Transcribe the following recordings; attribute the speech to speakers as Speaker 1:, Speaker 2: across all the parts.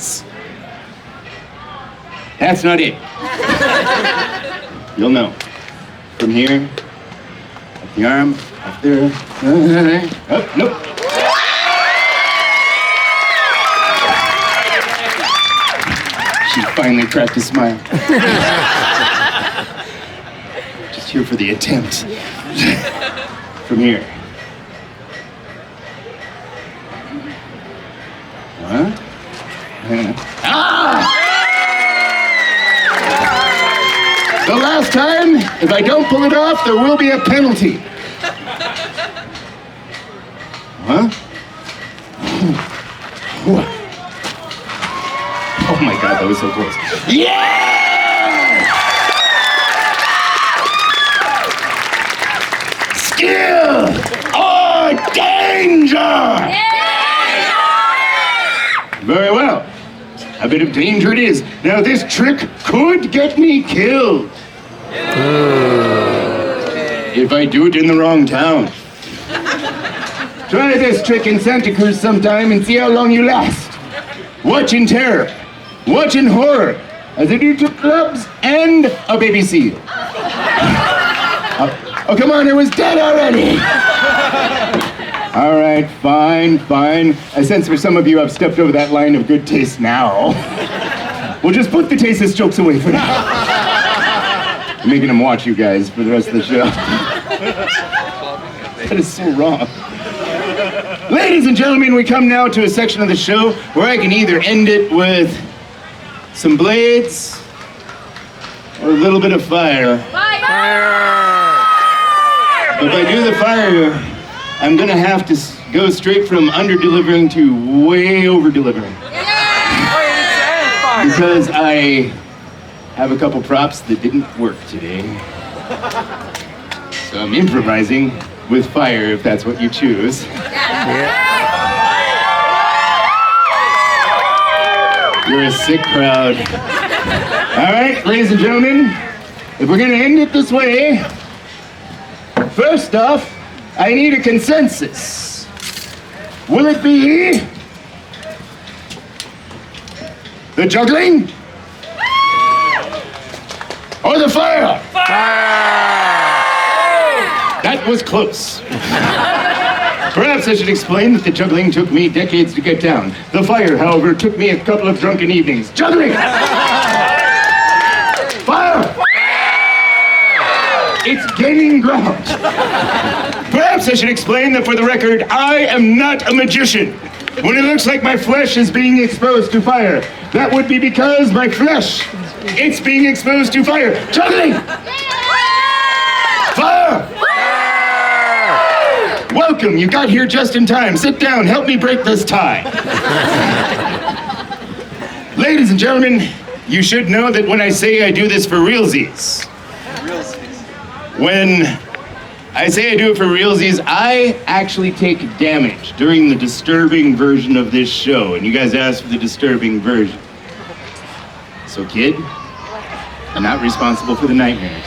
Speaker 1: else. That's not it. You'll know. From here, up the arm, up there, up, nope. She finally cracked a smile. Just here for the attempt. From here. Huh? Ah! The last time, if I don't pull it off, there will be a penalty. Huh? Oh my God, that was so close. Yeah! Skill or danger? Very well. A bit of danger it is. Now this trick could get me killed. If I do it in the wrong town. Try this trick in Santa Cruz sometime and see how long you last. Watch in terror. Watch in horror. As I do to clubs and a baby seal. Oh, come on, it was dead already. All right, fine. I sense for some of you I've stepped over that line of good taste now. We'll just put the tasteless jokes away for now. I'm making them watch you guys for the rest of the show. That is so wrong. Ladies and gentlemen, we come now to a section of the show where I can either end it with some blades or a little bit of fire. If I do the fire, I'm gonna have to go straight from under-delivering to way over-delivering. Because I have a couple props that didn't work today. So I'm improvising with fire, if that's what you choose. You're a sick crowd. All right, ladies and gentlemen, if we're gonna end it this way, first off, I need a consensus. Will it be the juggling or the fire? That was close. Perhaps I should explain that the juggling took me decades to get down. The fire, however, took me a couple of drunken evenings. Juggling! Fire! It's gaining ground. Perhaps I should explain that for the record, I am not a magician. When it looks like my flesh is being exposed to fire, that would be because my flesh, it's being exposed to fire. Juggling! Fire! Welcome, you got here just in time. Sit down, help me break this tie. Ladies and gentlemen, you should know that when I say I do this for realsies, when I say I do it for realsies, I actually take damage during the disturbing version of this show, and you guys asked for the disturbing version. So kid, I'm not responsible for the nightmares.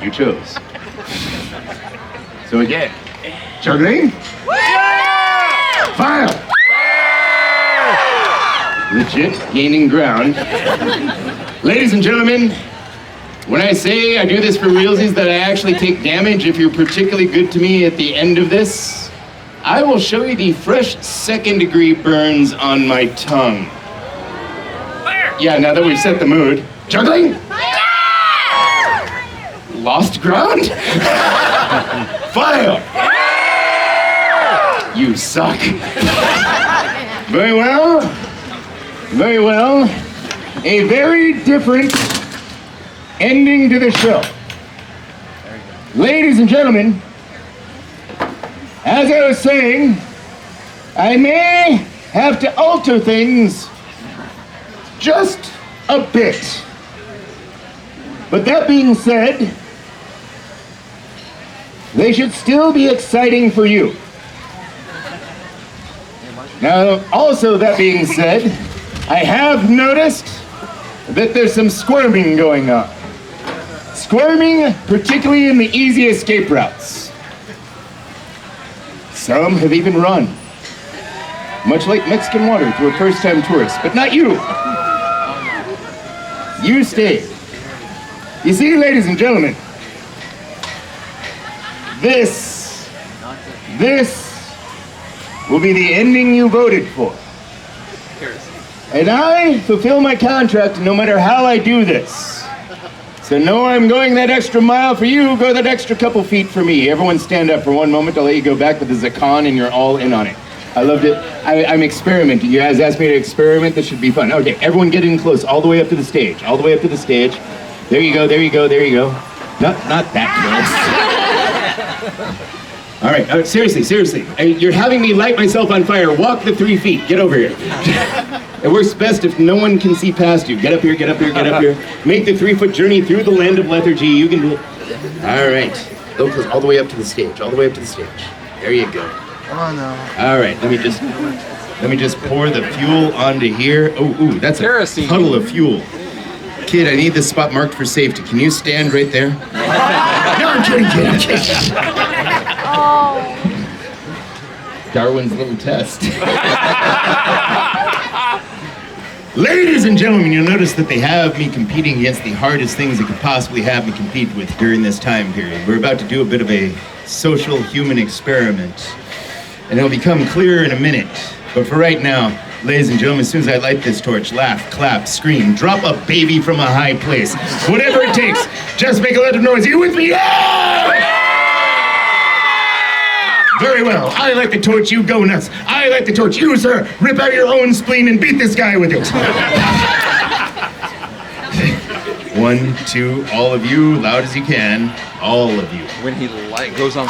Speaker 1: You chose. So again, juggling, fire, legit gaining ground. Ladies and gentlemen, when I say I do this for realsies, that I actually take damage if you're particularly good to me at the end of this, I will show you the fresh second-degree burns on my tongue. Fire! Yeah, now that we've set the mood. Juggling? Fire! Lost ground? Fire! You suck. Very well. Very well. A very different ending to the show. Ladies and gentlemen, as I was saying, I may have to alter things just a bit. But that being said, they should still be exciting for you. Now, also that being said, I have noticed that there's some squirming going on. Squirming, particularly in the easy escape routes. Some have even run. much like Mexican water to a first-time tourist, but not you. You stay. You see, ladies and gentlemen, this will be the ending you voted for. And I fulfill my contract no matter how I do this. So no, I'm going that extra mile for you, go that extra couple feet for me. Everyone stand up for one moment, I'll let you go back with the Zakan and you're all in on it. I loved it. I'm experimenting. You guys asked me to experiment, this should be fun. Okay, everyone get in close, all the way up to the stage, all the way up to the stage. There you go, there you go, there you go. Not that close. All right, seriously. You're having me light myself on fire. Walk the 3 feet, get over here. It works best if no one can see past you. Get up here, get up here, get up here. Make the 3-foot journey through the land of lethargy. You can do it. All right, go close, all the way up to the stage, all the way up to the stage. There you go.
Speaker 2: Oh no.
Speaker 1: All right, let me just pour the fuel onto here. Ooh, that's a
Speaker 3: Kerosene.
Speaker 1: puddle of fuel. Kid, I need this spot marked for safety. Can you stand right there? No, I'm kidding, kid, I'm kidding. Darwin's little test. Ladies and gentlemen, you'll notice that they have me competing against the hardest things they could possibly have me compete with during this time period. We're about to do a bit of a social human experiment, and it'll become clearer in a minute. But for right now, ladies and gentlemen, as soon as I light this torch, laugh, clap, scream, drop a baby from a high place. Whatever it takes, just make a lot of noise. Are you with me? Yeah! Very well. I light the torch, you go nuts. I light the torch, you, sir, rip out your own spleen and beat this guy with it. 1, 2, all of you, loud as you can, all of you.
Speaker 3: When he goes on.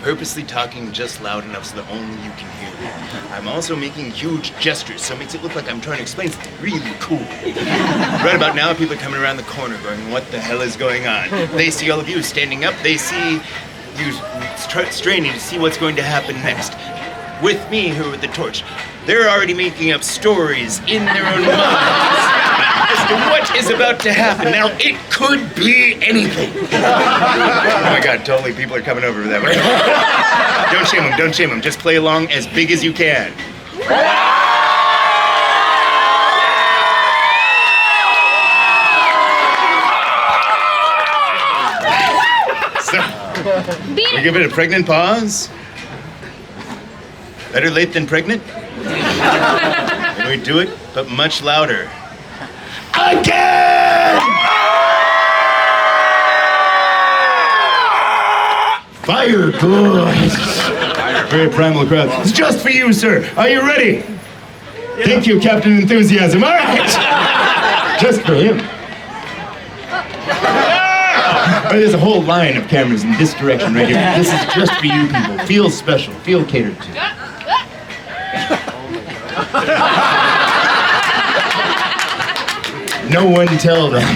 Speaker 1: Purposely talking just loud enough so that only you can hear me. I'm also making huge gestures, so it makes it look like I'm trying to explain something really cool. Right about now, people are coming around the corner going, what the hell is going on? They see all of you standing up, they see you straining to see what's going to happen next. With me here with the torch, they're already making up stories in their own minds as to what is about to happen. Now, it could be anything. Oh my God, totally, people are coming over that way. Don't shame them. Just play along as big as you can. So, we give it a pregnant pause. Better late than pregnant. And we do it, but much louder. Again! Fire, good. Very primal crowd. It's just for you, sir. Are you ready? Yeah. Thank you, Captain Enthusiasm. All right. Just for him. There's a whole line of cameras in this direction right here. This is just for you people. Feel special. Feel catered to. No one tell them.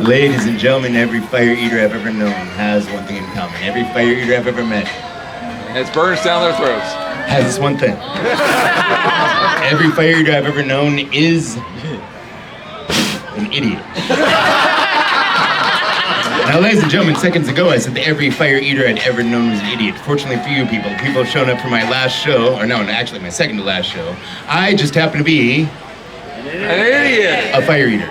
Speaker 1: Ladies and gentlemen, every fire eater I've ever known has one thing in common. Every fire eater I've ever met
Speaker 3: It's burns down their throats.
Speaker 1: has this one thing. Every fire eater I've ever known is an idiot. Now, ladies and gentlemen, seconds ago I said that every fire eater I'd ever known was an idiot. Fortunately for you people have shown up for my last show, or no, actually my second to last show. I just happen to be
Speaker 3: An idiot.
Speaker 1: a fire eater.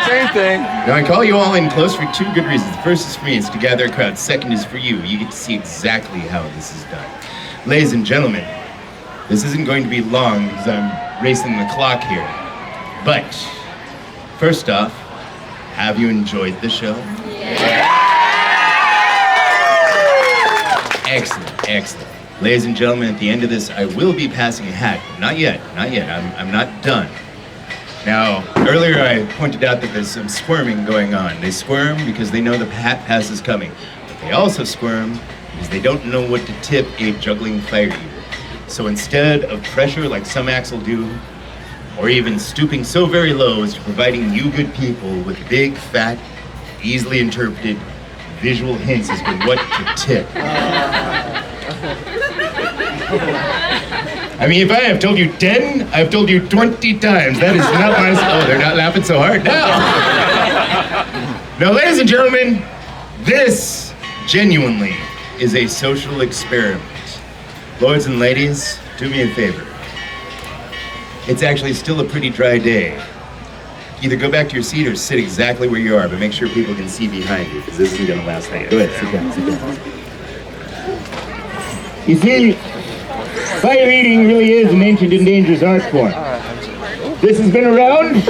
Speaker 3: Same thing.
Speaker 1: Now, I call you all in close for two good reasons. The first is for me, it's to gather a crowd. Second is for you. You get to see exactly how this is done. Ladies and gentlemen, this isn't going to be long because I'm racing the clock here. But, first off, have you enjoyed the show? Yeah. Excellent. Ladies and gentlemen, at the end of this, I will be passing a hat. Not yet. I'm not done. Now, earlier I pointed out that there's some squirming going on. They squirm because they know the hat pass is coming. But they also squirm because they don't know what to tip a juggling fire eater. So instead of pressure like some acts will do, or even stooping so very low as to providing you good people with big, fat, easily interpreted visual hints as to what to tip. I mean, if I have told you 10, I've told you 20 times. That is not my... Oh, they're not laughing so hard now. Now, ladies and gentlemen, this genuinely is a social experiment. Lords and ladies, do me a favor. It's actually still a pretty dry day. Either go back to your seat or sit exactly where you are, but make sure people can see behind you, because this isn't gonna last long. Go ahead, sit down, sit down. You see, fire eating really is an ancient and dangerous art form. This has been around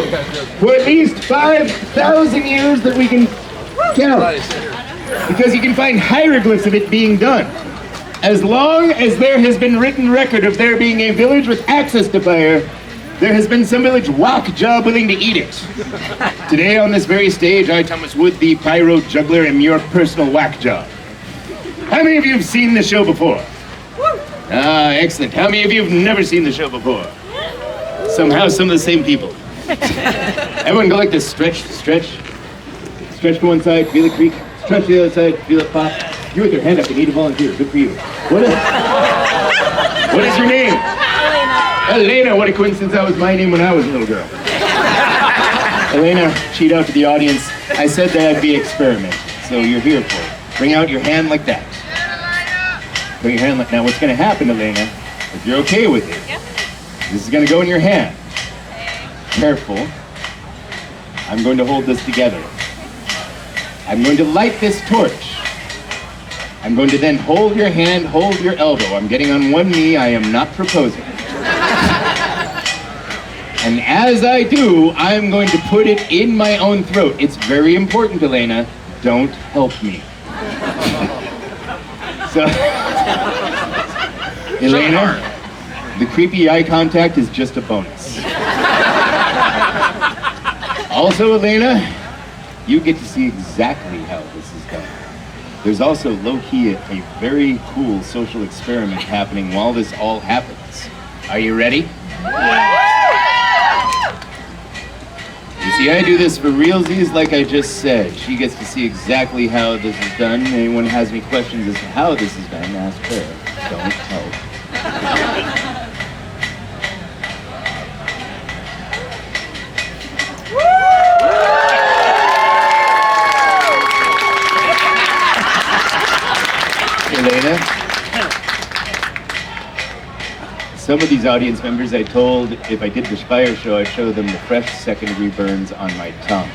Speaker 1: for at least 5,000 years that we can count, because you can find hieroglyphs of it being done. As long as there has been written record of there being a village with access to fire, there has been some village whack job willing to eat it. Today on this very stage, I, Thomas Wood, the pyro juggler, am your personal whack job. How many of you have seen the show before? Ah, excellent. How many of you have never seen the show before? Somehow, some of the same people. Everyone go like this, stretch, stretch. Stretch to one side, feel it creak. Stretch to the other side, feel it pop. You with your hand up, you need a volunteer. Good for you. What is your name? Elena, what a coincidence, that was my name when I was a little girl. Elena, cheat out to the audience. I said that'd be an experiment, so you're here for it. Bring out your hand like that. Bring your hand like, now what's gonna happen, Elena, if you're okay with it, this is gonna go in your hand. Careful. I'm going to hold this together. I'm going to light this torch. I'm going to then hold your hand, hold your elbow. I'm getting on one knee, I am not proposing. And as I do, I'm going to put it in my own throat. It's very important, Elena. Don't help me. So, Elena, the creepy eye contact is just a bonus. Also, Elena, you get to see exactly how this is done. There's also low-key a very cool social experiment happening while this all happens. Are you ready? You see, I do this for realsies like I just said. She gets to see exactly how this is done. Anyone has any questions as to how this is done, ask her. Don't help. Elena, some of these audience members I told if I did this fire show, I'd show them the fresh second-degree burns on my tongue.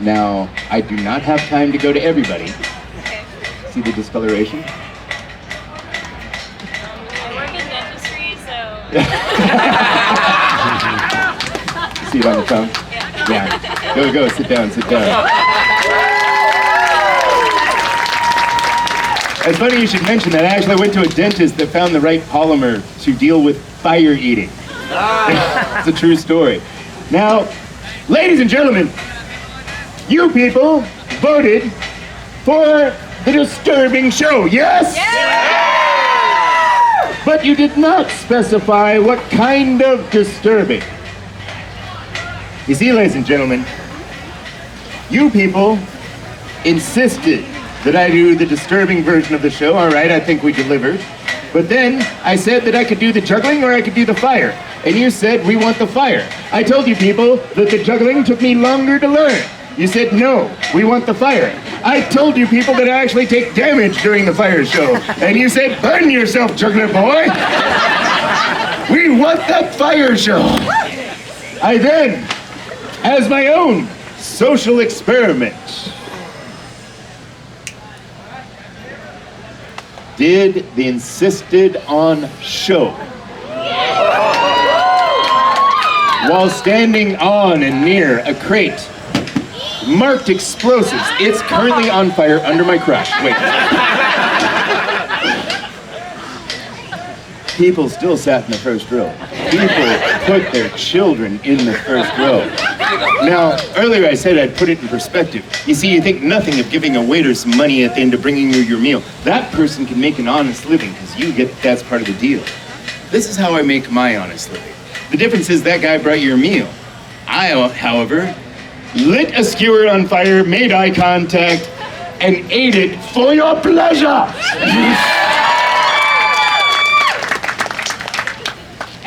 Speaker 1: Now, I do not have time to go to everybody.
Speaker 2: Okay.
Speaker 1: See the discoloration?
Speaker 2: I work in dentistry, so...
Speaker 1: See it on the tongue?
Speaker 2: Yeah.
Speaker 1: Go, sit down, sit down. It's funny you should mention that. I actually went to a dentist that found the right polymer to deal with fire eating. It's a true story. Now, ladies and gentlemen, you people voted for the disturbing show, yes?
Speaker 2: Yeah!
Speaker 1: But you did not specify what kind of disturbing. You see, ladies and gentlemen, you people insisted that I do the disturbing version of the show. All right, I think we delivered. But then I said that I could do the juggling or I could do the fire. And you said, we want the fire. I told you people that the juggling took me longer to learn. You said, no, we want the fire. I told you people that I actually take damage during the fire show. And you said, burn yourself, juggler boy. We want that fire show. I then, as my own social experiment, did the insisted on show. While standing on and near a crate marked explosives. It's currently on fire under my crotch. Wait. People still sat in the first row. People put their children in the first row. Now, earlier I said I'd put it in perspective. You see, you think nothing of giving a waiter some money at the end of bringing you your meal. That person can make an honest living because that's part of the deal. This is how I make my honest living. The difference is that guy brought your meal. I, however, lit a skewer on fire, made eye contact, and ate it for your pleasure.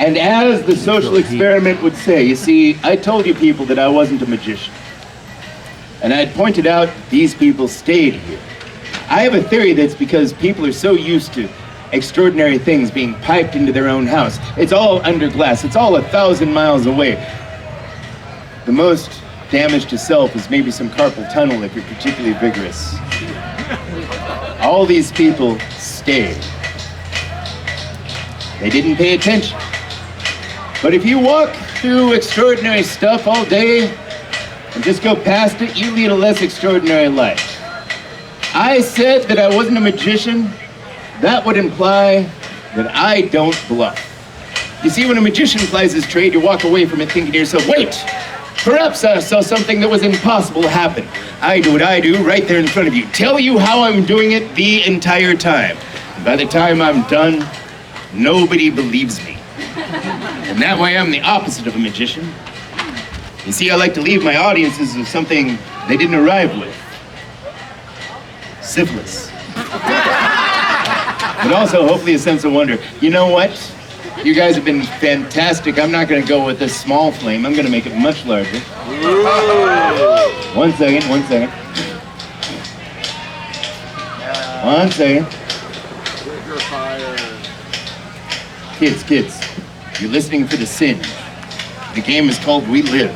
Speaker 1: And as the social experiment would say, you see, I told you people that I wasn't a magician. And I'd pointed out these people stayed here. I have a theory that's because people are so used to extraordinary things being piped into their own house. It's all under glass. It's all 1,000 miles away. The most damage to self is maybe some carpal tunnel if you're particularly vigorous. All these people stayed. They didn't pay attention. But if you walk through extraordinary stuff all day and just go past it, you lead a less extraordinary life. I said that I wasn't a magician. That would imply that I don't bluff. You see, when a magician plies his trade, you walk away from it thinking to yourself, wait, perhaps I saw something that was impossible happen. I do what I do right there in front of you. Tell you how I'm doing it the entire time. And by the time I'm done, nobody believes me. And that way I'm the opposite of a magician. You see, I like to leave my audiences with something they didn't arrive with. Syphilis. But also, hopefully, a sense of wonder. You know what? You guys have been fantastic. I'm not going to go with this small flame. I'm going to make it much larger. One second. One second. Kids, you're listening for the sin. The game is called We Lived.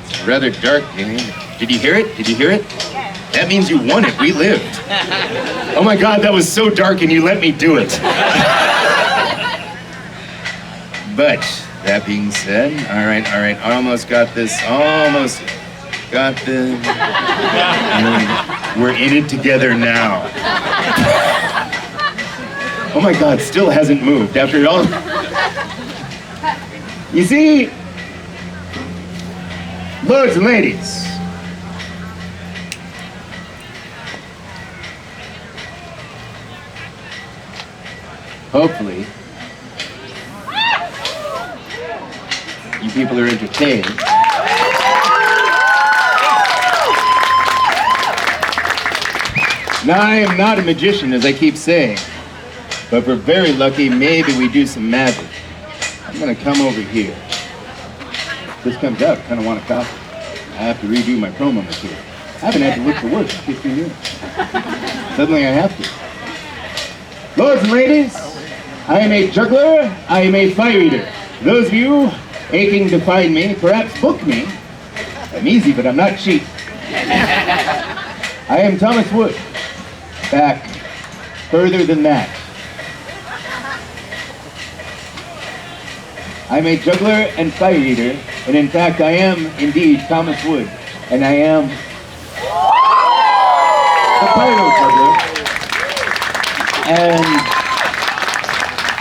Speaker 1: It's a rather dark game. Did you hear it? That means you won it. We lived. Oh my God, that was so dark and you let me do it. But, that being said, all right, almost got this. We're in it together now. Oh my God, still hasn't moved after it all. You see, lords and ladies, hopefully, you people are entertained. Now, I am not a magician, as I keep saying, but if we're very lucky, maybe we do some magic. I'm gonna come over here. This comes out, I kinda want a copy. I have to redo my promo material. I haven't had to look for work in 15 years. Suddenly I have to. Lords and ladies, I am a juggler, I am a fire eater. Those of you aching to find me, perhaps book me. I'm easy, but I'm not cheap. I am Thomas Wood. Back further than that. I'm a juggler and fire eater, and in fact I am indeed Thomas Wood, and I am the pyro juggler. And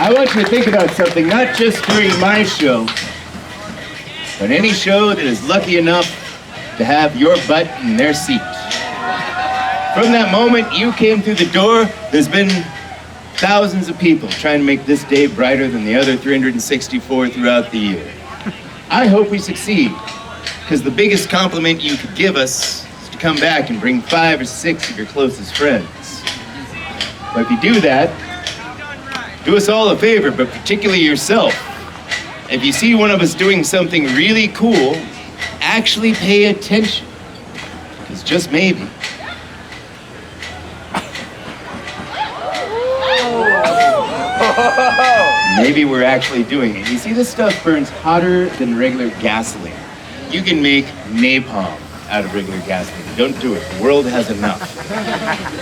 Speaker 1: I want you to think about something, not just during my show, but any show that is lucky enough to have your butt in their seat. From that moment you came through the door, there's been thousands of people trying to make this day brighter than the other 364 throughout the year. I hope we succeed, because the biggest compliment you could give us is to come back and bring 5 or 6 of your closest friends. But if you do that, do us all a favor, but particularly yourself. If you see one of us doing something really cool, actually pay attention, because just maybe, maybe we're actually doing it. You see, this stuff burns hotter than regular gasoline. You can make napalm out of regular gasoline. Don't do it. The world has enough.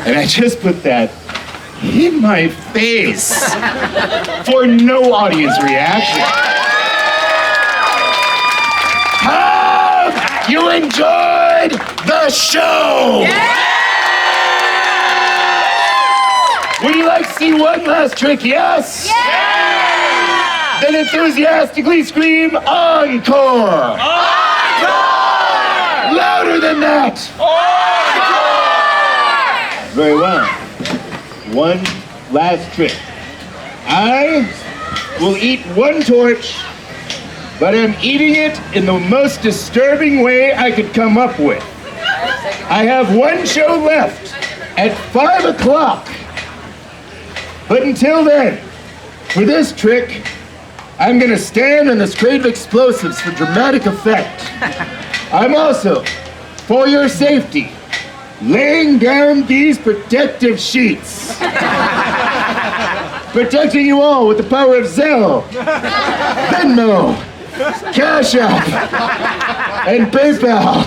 Speaker 1: And I just put that in my face for no audience reaction. Have you enjoyed the show? Yeah! Would you like to see one last trick? Yes? Yeah! Then enthusiastically scream, encore! Encore! Louder than that! Encore! Very well. One last trick. I will eat one torch, but I'm eating it in the most disturbing way I could come up with. I have one show left at 5 o'clock. But until then, For this trick, I'm gonna stand on this crate of explosives for dramatic effect. I'm also, for your safety, laying down these protective sheets. Protecting you all with the power of Zelle, Venmo, Cash App, and PayPal.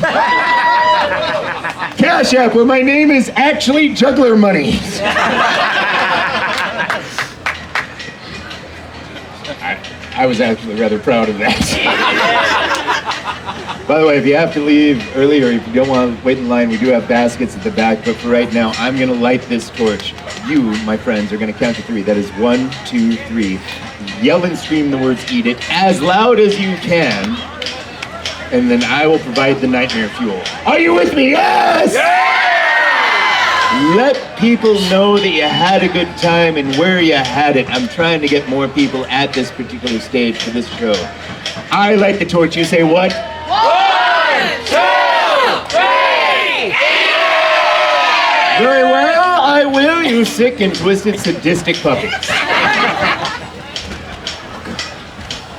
Speaker 1: Cash App, where my name is actually Juggler Money. I was actually rather proud of that. By the way, if you have to leave early or if you don't want to wait in line, we do have baskets at the back, but for right now, I'm gonna light this torch. You, my friends, are gonna count to 3. That is 1, 2, 3. Yell and scream the words "eat it" as loud as you can, and then I will provide the nightmare fuel. Are you with me? Yes! Let people know that you had a good time and where you had it. I'm trying to get more people at this particular stage for this show. I light the torch. You say what?
Speaker 4: 1, 2, 3,
Speaker 1: Very well, I will, you sick and twisted sadistic puppets.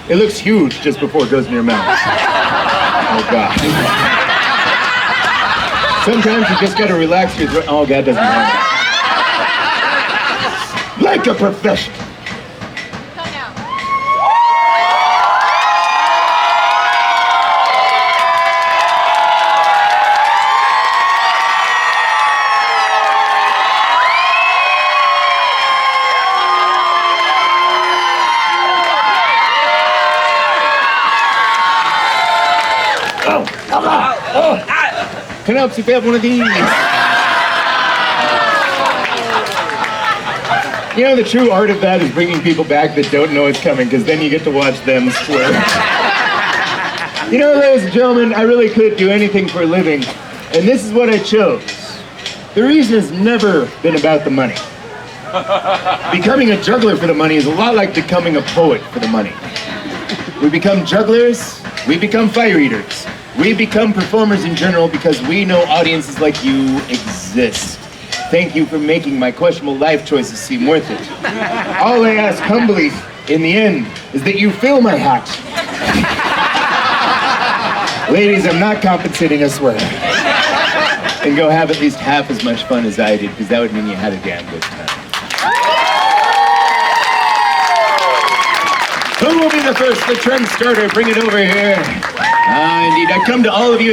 Speaker 1: It looks huge just before it goes in your mouth. Oh, God. Sometimes you just gotta relax your throat. Oh, God doesn't want that. Like a professional. Can I help you if you have one of these? You know, the true art of that is bringing people back that don't know it's coming, because then you get to watch them squirm. You know, ladies and gentlemen, I really could do anything for a living, and this is what I chose. The reason has never been about the money. Becoming a juggler for the money is a lot like becoming a poet for the money. We become jugglers, we become fire eaters. We become performers in general because we know audiences like you exist. Thank you for making my questionable life choices seem worth it. All I ask humbly, in the end, is that you fill my hat. Ladies, I'm not compensating, I swear. And go have at least half as much fun as I did, because that would mean you had a damn good time. Who will be the first, the trend starter? Bring it over here. Indeed, I come to all of you.